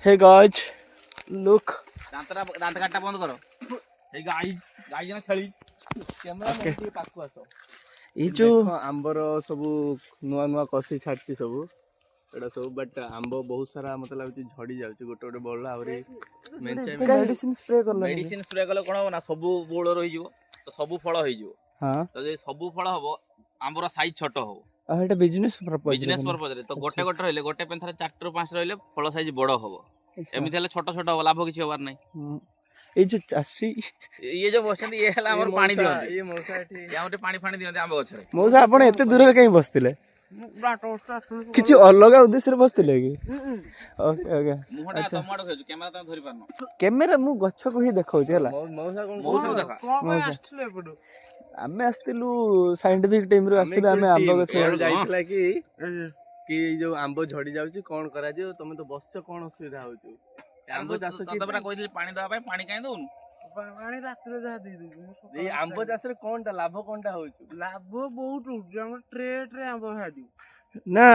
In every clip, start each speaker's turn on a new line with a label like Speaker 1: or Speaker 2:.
Speaker 1: Hey guys look
Speaker 2: दांत काटा बंद करो ए गाई गाई जन छेली कैमरा में ଟିକେ पाकु आसो
Speaker 1: ये जो
Speaker 3: आंबर सब नुआ नुआ कसी छाड़ी सब एटा सब बट आंब बहुत सारा मतलब लाଗୁଛି झड़ी जाଉଛି गोटे गोटे बळला आउरी
Speaker 1: मेडिसिन स्प्रे करला
Speaker 2: मेडिसिन स्प्रे कले कोन हो ना सब बोळ रही जिवो तो सब फळ होई जिवो
Speaker 1: हां
Speaker 2: तो जे सब फळ हबो आंबर साइज छोट हो
Speaker 1: एटा बिजनेस पर्पस
Speaker 2: रे तो गोटे गोटे रहले गोटे पेंथरा 4 ରୁ 5 रहले फळ साइज बड़ हबो एमिति हले छोट छोट हो लाभ किछि होबार नै
Speaker 1: ये जो चासी
Speaker 2: ये जो बसंती ये हला हमर पानी दियंती ये मौसा एठी हमर पानी फाणी दियंती आंब गछरे
Speaker 1: मौसा आपण एते दूर रे कहीं बसतिले किछि अलग उद्देश्य रे बसतिले कि ओके ओके
Speaker 2: मुहटा टमाटो खेजु कैमरा त धरि पारनो
Speaker 1: कैमरा मु गच्छ को ही देखाउछि हला
Speaker 3: मौसा
Speaker 2: मौसा देखा
Speaker 3: कोन आस्थिले पडु
Speaker 1: आमे आस्तिलु साइंटिफिक टीम रे आस्तिलु आमे आंब गछ
Speaker 3: जाइतला कि जो आंब झड़ी जाउछि कोन करा जे तमे तो बसछ कोन असुविधा होछु आंब चाष
Speaker 2: तो तबरा कहि दिल पानी दवा पाई पानी काहे दोन
Speaker 3: पानी रात रे जा दे दु ए आंब चाष रे कोनटा लाभ कोनटा होछु लाभ बहुत होछु हम ट्रे आंब हादी
Speaker 1: ना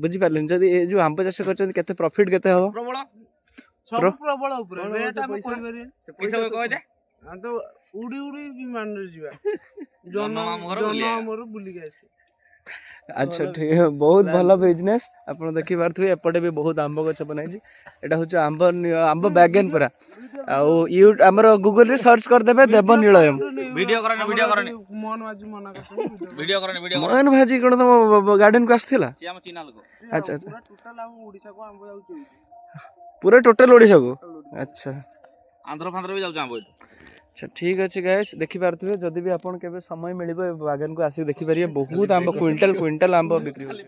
Speaker 1: बुझी पारलिन जदी ए जो आंब चाष करछन केते प्रॉफिट केते हो
Speaker 2: प्रबल
Speaker 3: सब प्रबल ऊपर रेट हम कोइ बरी
Speaker 2: पैसा कहि दे
Speaker 3: हम तो उडी उडी विमान रे जीवा जन हमर बुली गैस
Speaker 1: अच्छा ठीक है बहुत भला बिजनेस आपण देखि पारथुए एपटे भी बहुत आंब गछ बनाइछि एटा होछ आंब आंब बैगन पूरा आ यू हमर गूगल रे सर्च कर देबे देव नीलयम
Speaker 2: वीडियो करने
Speaker 3: मोहन भाजी मना करते
Speaker 2: वीडियो करने
Speaker 1: मोहन भाजी कोन तो गार्डन को आस्थिला
Speaker 2: से हम चिन्हा लोग
Speaker 1: अच्छा अच्छा
Speaker 3: पूरा टोटल हम ओडिसा को आंब जाउछि
Speaker 1: पूरा टोटल ओडिसा को अच्छा
Speaker 2: आंध्र फांध्र भी जाउछ आंब
Speaker 1: अच्छा ठीक अच्छे गाइस देखि पारथुए जदि भी आपण केबे समय मिलिबो बागान को आसी देखि पारिए बहुत आंब क्विंटल क्विंटल आंब बिक्री होय।